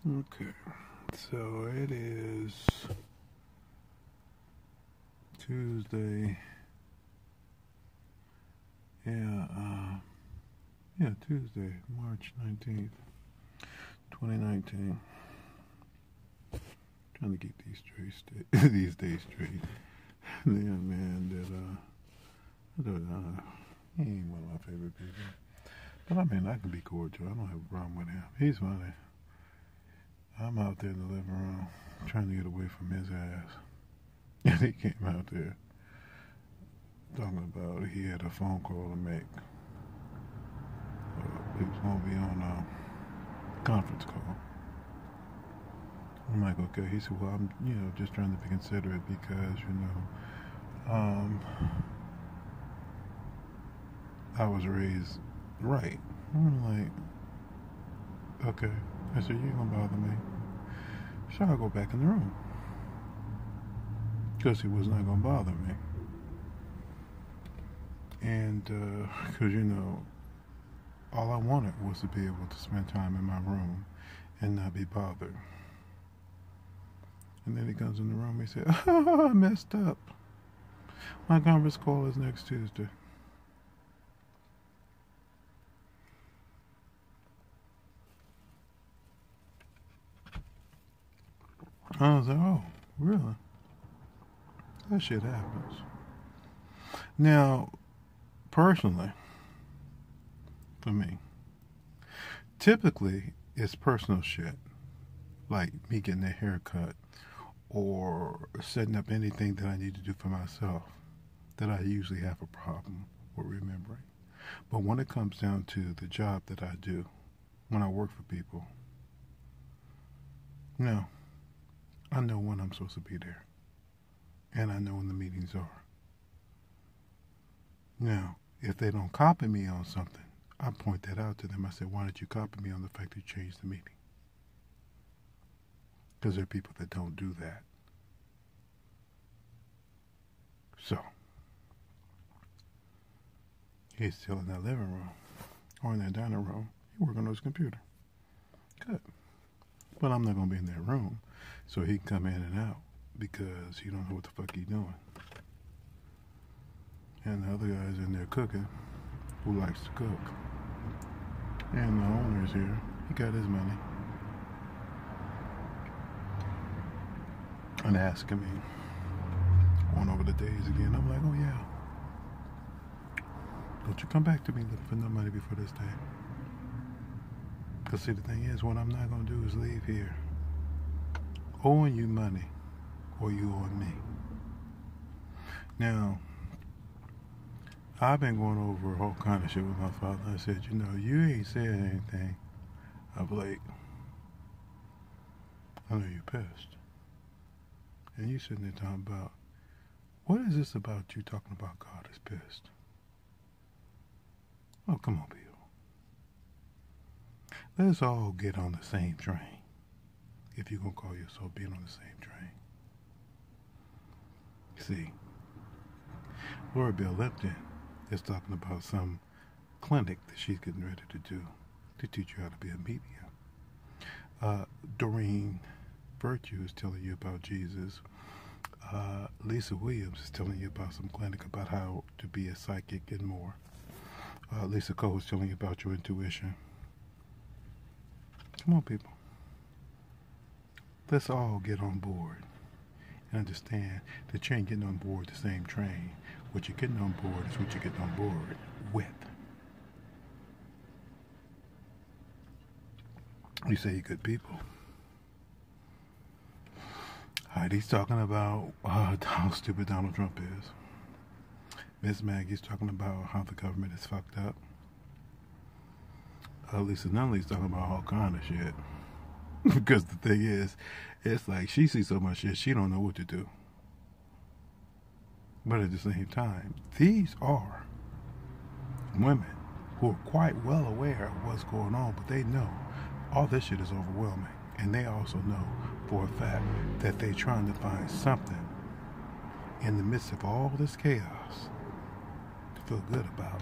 Okay, so it is Tuesday. Tuesday, March 19th, 2019. Trying to keep these days straight. The young man that he ain't one of my favorite people, but I mean I can be cordial. I don't have a problem with him. He's funny. I'm out there in the living room trying to get away from his ass, and he came out there talking about he had a phone call to make. He was going to be on a conference call. I'm like, okay. He said, well, I'm, just trying to be considerate because, I was raised right. I'm like, okay. I said, you ain't going to bother me. So I'll go back in the room. Because he was not going to bother me. And, because, all I wanted was to be able to spend time in my room and not be bothered. And then he comes in the room and he said, oh, I messed up. My conference call is next Tuesday. I was like, oh, really? That shit happens. Now, personally, for me, typically it's personal shit, like me getting a haircut or setting up anything that I need to do for myself, that I usually have a problem with remembering. But when it comes down to the job that I do, when I work for people, no, I know when I'm supposed to be there, and I know when the meetings are. Now, if they don't copy me on something, I point that out to them. I said, why don't you copy me on the fact that you changed the meeting? Because there are people that don't do that. So, he's still in that living room or in that dining room. He's working on his computer. Good. But I'm not going to be in that room so he can come in and out because he don't know what the fuck he's doing. And the other guy's in there cooking who likes to cook. And the owner's here. He got his money. And asking me, going over the days again. I'm like, oh yeah. Don't you come back to me looking for no money before this day. Because see, the thing is, what I'm not going to do is leave here owing you money or you owing me. Now, I've been going over a whole kind of shit with my father. I said, you ain't said anything of late. I know you're pissed. And you sitting there talking about, what is this about you talking about God is pissed? Oh, come on, people. Let's all get on the same train. If you're going to call yourself being on the same train. See, Laura Bill Lipton is talking about some clinic that she's getting ready to do to teach you how to be a medium. Doreen Virtue is telling you about Jesus. Lisa Williams is telling you about some clinic about how to be a psychic and more. Lisa Cole is telling you about your intuition. Come on, people. Let's all get on board and understand that you ain't getting on board the same train. What you're getting on board is what you're getting on board with. You say you're good people. Heidi's talking about how stupid Donald Trump is. Miss Maggie's talking about how the government is fucked up. Lisa Nunley's talking about all kind of shit. Because the thing is, it's like she sees so much shit, she don't know what to do. But at the same time, these are women who are quite well aware of what's going on, but they know all this shit is overwhelming. And they also know for a fact that they're trying to find something in the midst of all this chaos to feel good about.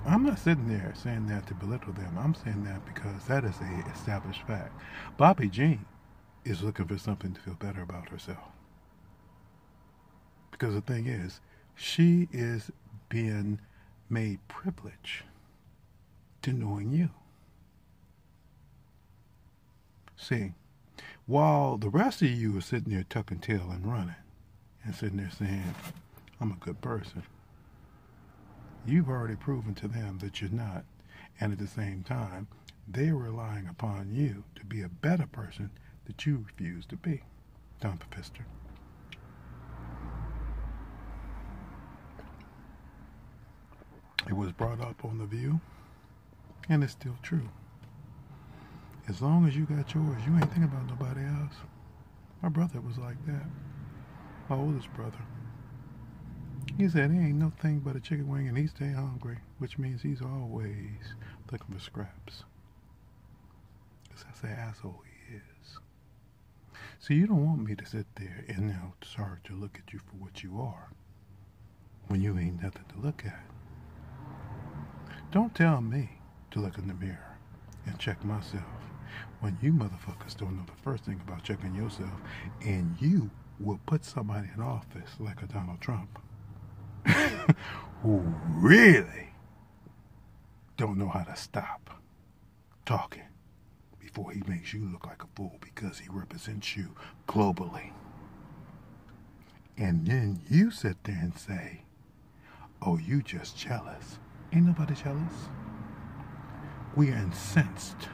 I'm not sitting there saying that to belittle them. I'm saying that because that is a established fact. Bobby Jean is looking for something to feel better about herself. Because the thing is, she is being made privileged to knowing you. See, while the rest of you are sitting there tucking tail and running, and sitting there saying, I'm a good person, you've already proven to them that you're not. And at the same time, they're relying upon you to be a better person that you refuse to be. Don Papister. It was brought up on The View, and it's still true. As long as you got yours, you ain't thinking about nobody else. My brother was like that. My oldest brother. He said he ain't no thing but a chicken wing and he stay hungry, which means he's always looking for scraps. Because that's the asshole he is. So you don't want me to sit there and now start to look at you for what you are when you ain't nothing to look at. Don't tell me to look in the mirror and check myself when you motherfuckers don't know the first thing about checking yourself, and you will put somebody in office like a Donald Trump who really don't know how to stop talking before he makes you look like a fool because he represents you globally. And then you sit there and say, oh, you just jealous. Ain't nobody jealous. We are incensed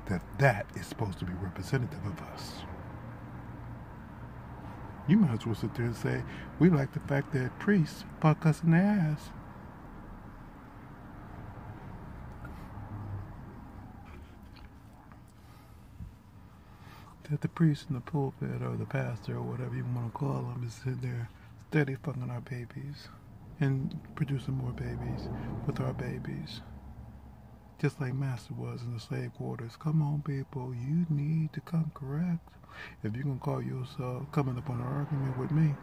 that that is supposed to be representative of us. You might as well sit there and say, we like the fact that priests fuck us in the ass. That the priest in the pulpit or the pastor or whatever you want to call him is sitting there steady fucking our babies and producing more babies with our babies. Just like Master was in the slave quarters. Come on, people, you need to come correct. If you're going to call yourself coming up on an argument with me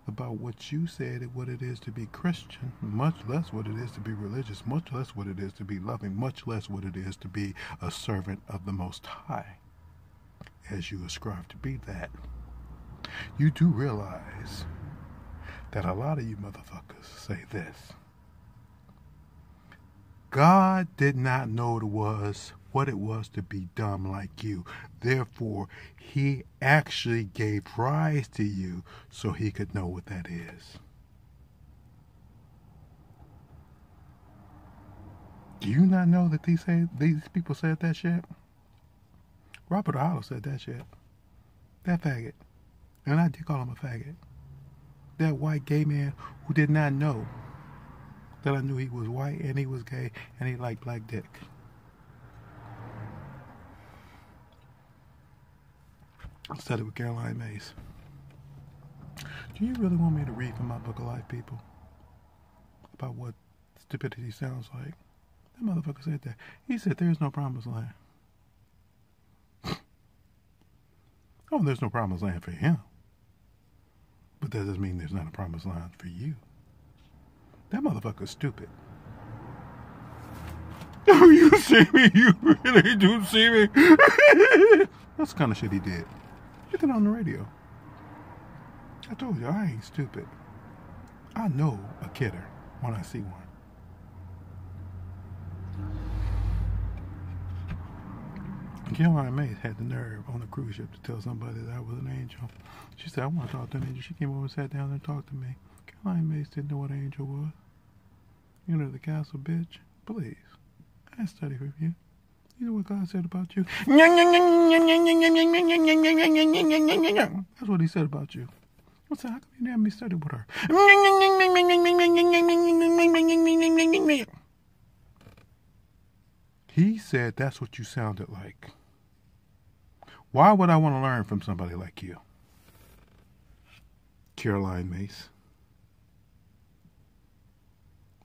about what you said and what it is to be Christian, much less what it is to be religious, much less what it is to be loving, much less what it is to be a servant of the Most High, as you ascribe to be that, you do realize that a lot of you motherfuckers say this. God did not know what it was to be dumb like you. Therefore, he actually gave rise to you so he could know what that is. Do you not know that these people said that shit? Robert Hollis said that shit. That faggot. And I did call him a faggot. That white gay man who did not know that I knew he was white and he was gay and he liked black dick. I said it with Caroline Mays. Do you really want me to read from my book of life, people? About what stupidity sounds like? That motherfucker said that. He said there's no promised land. Oh, there's no promised land for him. But that doesn't mean there's not a promised land for you. That motherfucker's stupid. Oh, you see me? You really do see me? That's the kind of shit he did. Get it on the radio. I told you, I ain't stupid. I know a kidder when I see one. Caroline Mays had the nerve on the cruise ship to tell somebody that I was an angel. She said, I want to talk to an angel. She came over and sat down and talked to me. Caroline Mays didn't know what an angel was. You know the castle, bitch. Please. I study with you. You know what God said about you? That's what he said about you. I said, how come you didn't have me study with her? He said that's what you sounded like. Why would I want to learn from somebody like you? Caroline Mace.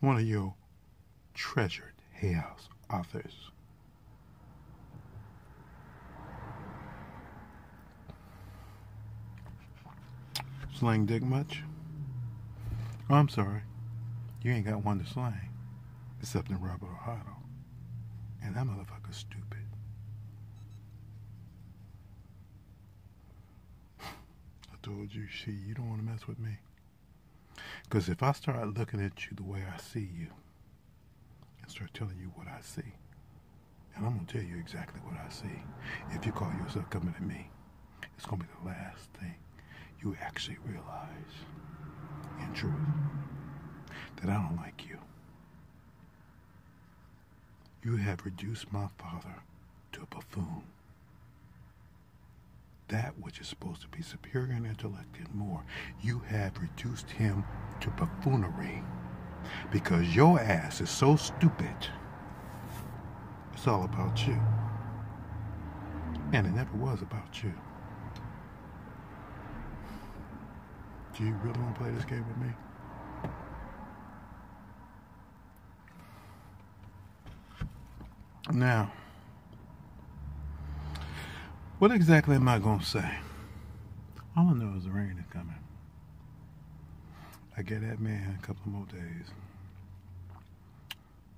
One of your treasured Hay House authors. Slang dick much? Oh, I'm sorry. You ain't got one to slang, except in Robert Ohio. And that motherfucker's stupid. I told you, you don't want to mess with me. Because if I start looking at you the way I see you, and start telling you what I see, and I'm going to tell you exactly what I see, if you call yourself coming at me, it's going to be the last thing you actually realize, in truth, that I don't like you. You have reduced my father to a buffoon. That which is supposed to be superior in intellect and more, you have reduced him to buffoonery. Because your ass is so stupid. It's all about you. And it never was about you. Do you really want to play this game with me? Now, what exactly am I going to say? All I know is the rain is coming. I get that man a couple more days.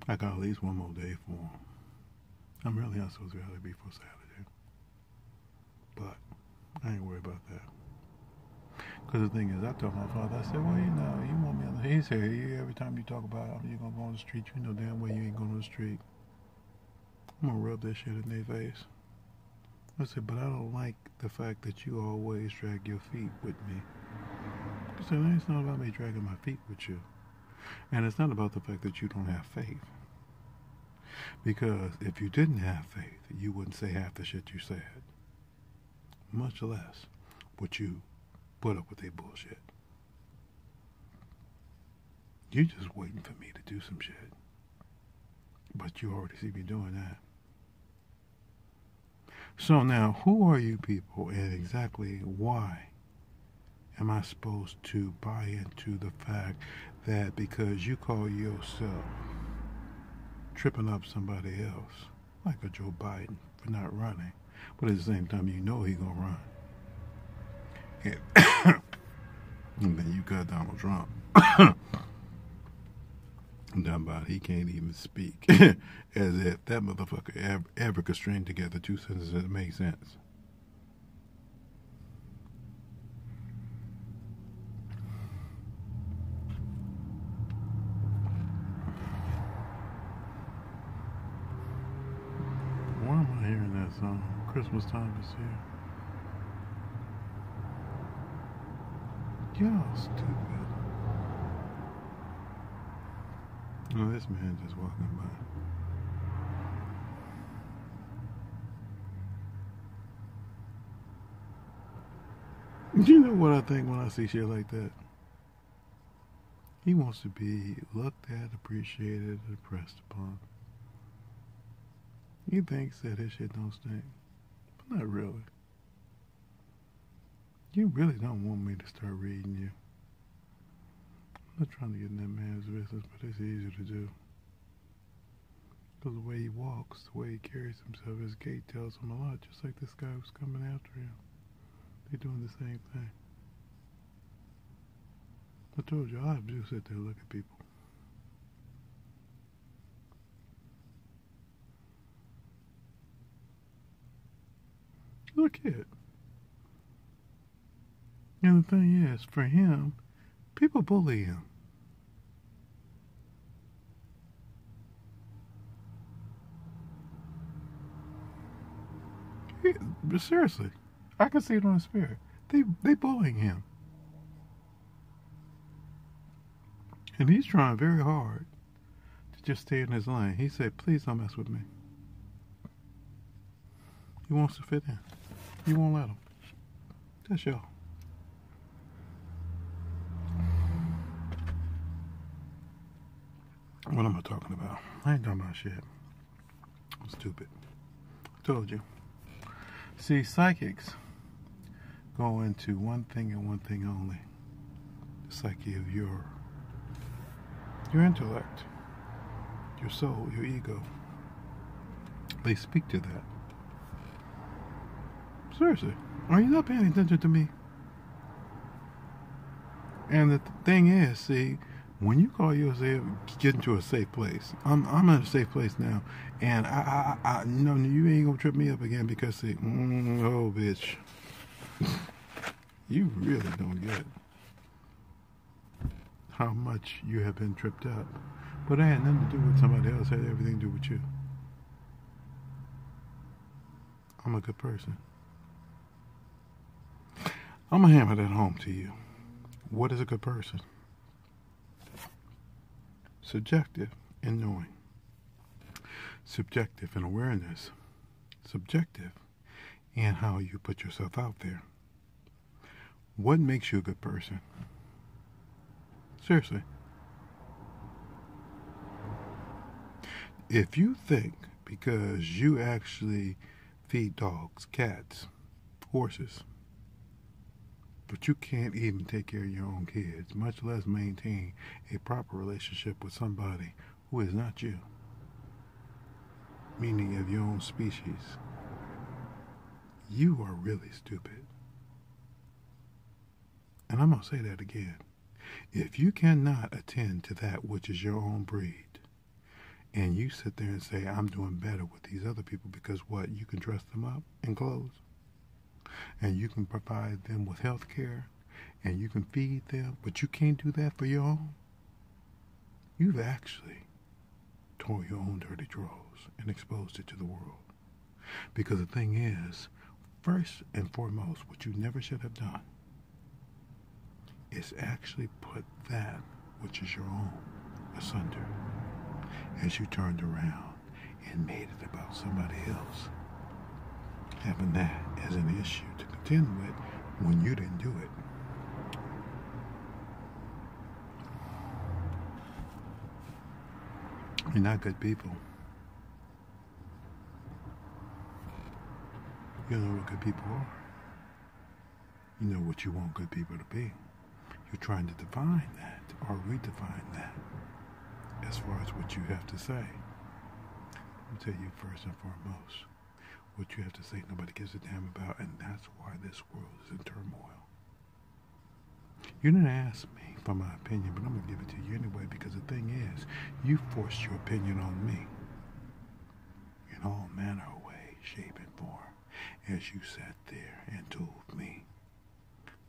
I got at least one more day for him. I'm really not supposed to really be for Saturday. But I ain't worried about that. Because the thing is, I told my father, I said, well, you know, you want me on the... He said, every time you talk about you're going to go on the street, you know damn well you ain't going on the street. I'm going to rub that shit in their face. I said, but I don't like the fact that you always drag your feet with me. I said, it's not about me dragging my feet with you. And it's not about the fact that you don't have faith. Because if you didn't have faith, you wouldn't say half the shit you said. Much less would you put up with their bullshit. You're just waiting for me to do some shit. But you already see me doing that. So now, who are you people, and exactly why am I supposed to buy into the fact that because you call yourself tripping up somebody else, like a Joe Biden, for not running, but at the same time you know he's going to run. And then you got Donald Trump. He can't even speak. As if that motherfucker ever could string together two sentences that make sense. Why am I hearing that song? Christmas time is here. Y'all stupid. Oh, this man just walking by. You know what I think when I see shit like that? He wants to be looked at, appreciated, and impressed upon. He thinks that his shit don't stink. But not really. You really don't want me to start reading you. I'm not trying to get in that man's business, but it's easier to do. Because the way he walks, the way he carries himself, his gait tells him a lot, just like this guy who's coming after him. They're doing the same thing. I told you, all I have to do is sit there and look at people. Look at it. And the thing is, for him, people bully him. But seriously, I can see it on his spirit. They bullying him. And he's trying very hard to just stay in his lane. He said, please don't mess with me. He wants to fit in. You won't let him. That's y'all. What am I talking about? I ain't talking about shit. I'm stupid. I told you. See, psychics go into one thing and one thing only. The psyche of your intellect, your soul, your ego. They speak to that. Seriously, are you not paying attention to me? And the thing is, see, When you call yourself getting to a safe place, I'm in a safe place now, and I no, you ain't gonna trip me up again because oh bitch, you really don't get how much you have been tripped up. But that had nothing to do with somebody else. It had everything to do with you. I'm a good person. I'm gonna hammer that home to you. What is a good person? Subjective in knowing, subjective in awareness, subjective in how you put yourself out there. What makes you a good person? Seriously. If you think because you actually feed dogs, cats, horses, but you can't even take care of your own kids, much less maintain a proper relationship with somebody who is not you, meaning of your own species, you are really stupid. And I'm going to say that again. If you cannot attend to that which is your own breed, and you sit there and say, I'm doing better with these other people because what? You can dress them up in clothes, and you can provide them with health care, and you can feed them, but you can't do that for your own. You've actually tore your own dirty drawers and exposed it to the world. Because the thing is, first and foremost, what you never should have done is actually put that which is your own asunder as you turned around and made it about somebody else, having that as an issue to contend with when you didn't do it. You're not good people. You know what good people are. You know what you want good people to be. You're trying to define that or redefine that as far as what you have to say. Let me tell you first and foremost, what you have to say nobody gives a damn about, and that's why this world is in turmoil. You didn't ask me for my opinion, but I'm going to give it to you anyway, because the thing is, you forced your opinion on me in all manner of ways, shape, and form, as you sat there and told me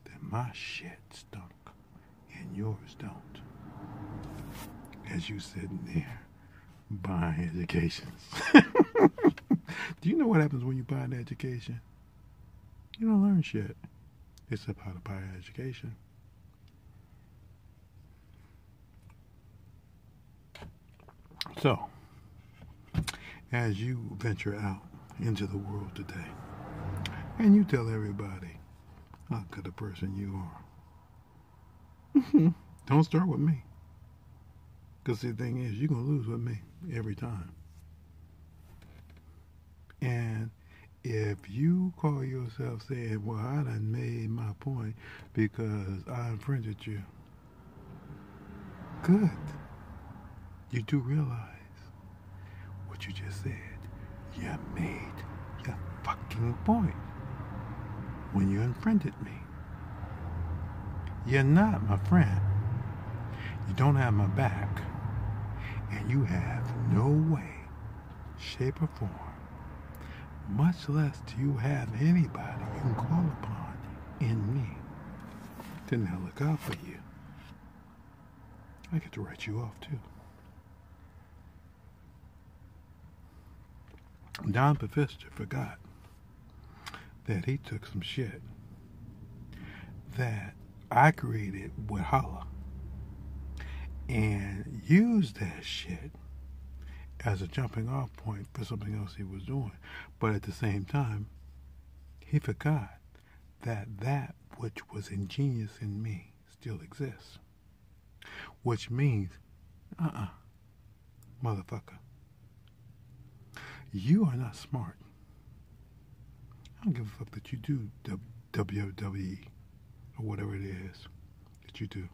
that my shit stunk and yours don't. As you sitting there buying educations. Do you know what happens when you buy an education? You don't learn shit except how to buy an education. So, as you venture out into the world today, and you tell everybody how good a person you are, don't start with me. Because the thing is, you're going to lose with me every time. And if you call yourself saying, well, I done made my point because I infringed you, good. You do realize what you just said. You made your fucking point when you infringed me. You're not my friend. You don't have my back. And you have no way, shape, or form, much less do you have anybody you can call upon in me to now look out for you. I get to write you off too. Don Pfister forgot that he took some shit that I created with Holla and used that shit as a jumping off point for something else he was doing. But at the same time, he forgot that that which was ingenious in me still exists. Which means, motherfucker, you are not smart. I don't give a fuck that you do WWE or whatever it is that you do.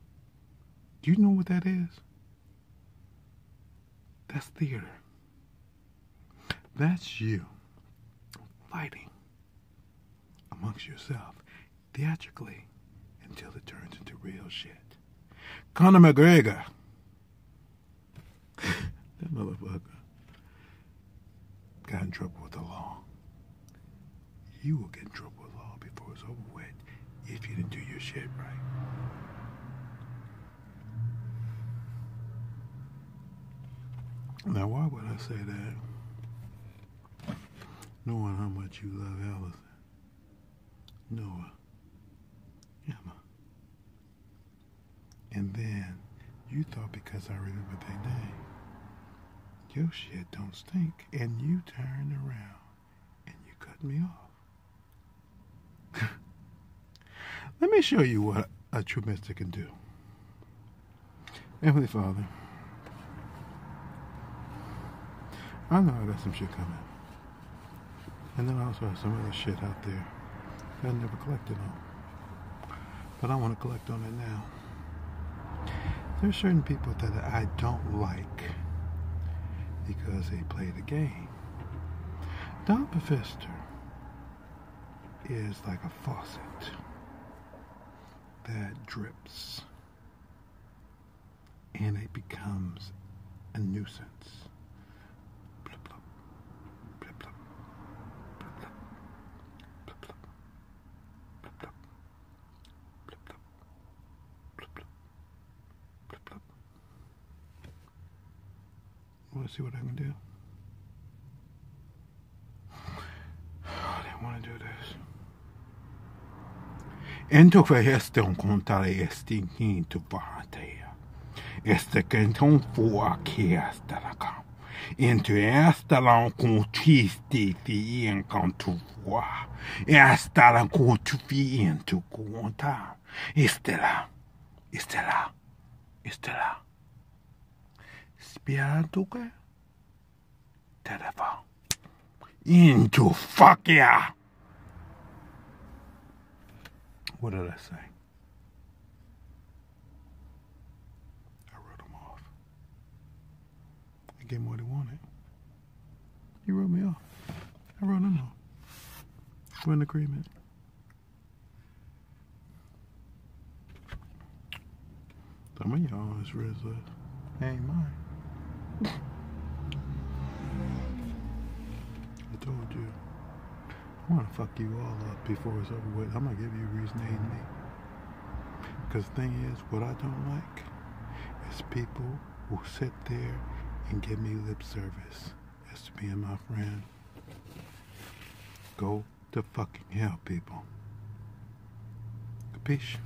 Do you know what that is? That's theater. That's you fighting amongst yourself theatrically until it turns into real shit. Conor McGregor That motherfucker got in trouble with the law. You will get in trouble with the law before it's over with if you didn't do your shit right. Now, why would I say that? Knowing how much you love Allison, Noah, Emma. And then you thought because I remember their name, your shit don't stink. And you turned around and you cut me off. Let me show you what a true mystic can do. Heavenly Father, I know I got some shit coming. And then I also have some other shit out there that I never collected on. But I want to collect on it now. There's certain people that I don't like because they play the game. Don Professor is like a faucet that drips and it becomes a nuisance. Blip, blip, blip, blip, blip, blip, blip, blip, blip, blip, blip, blip, blip, blip, blip, blip. Want to see what I can do? I didn't want to do this. Entro que este un contare estinto vatea. Este que então for aqui esta la cam. Into esta la contisti fi en canto voa. Esta la contu fi into conta. Estela. Estela. Estela. Spiato que? Telephone. Into fuck yeah. What did I say? I wrote him off. I gave him what he wanted. He wrote me off. I wrote him off. We're in agreement. Some of y'all is Rizla. Ain't mine. I told you. I want to fuck you all up before it's over with. I'm going to give you a reason to hate me. Because the thing is, what I don't like is people who sit there and give me lip service as to being my friend. Go to fucking hell, people. Capiche?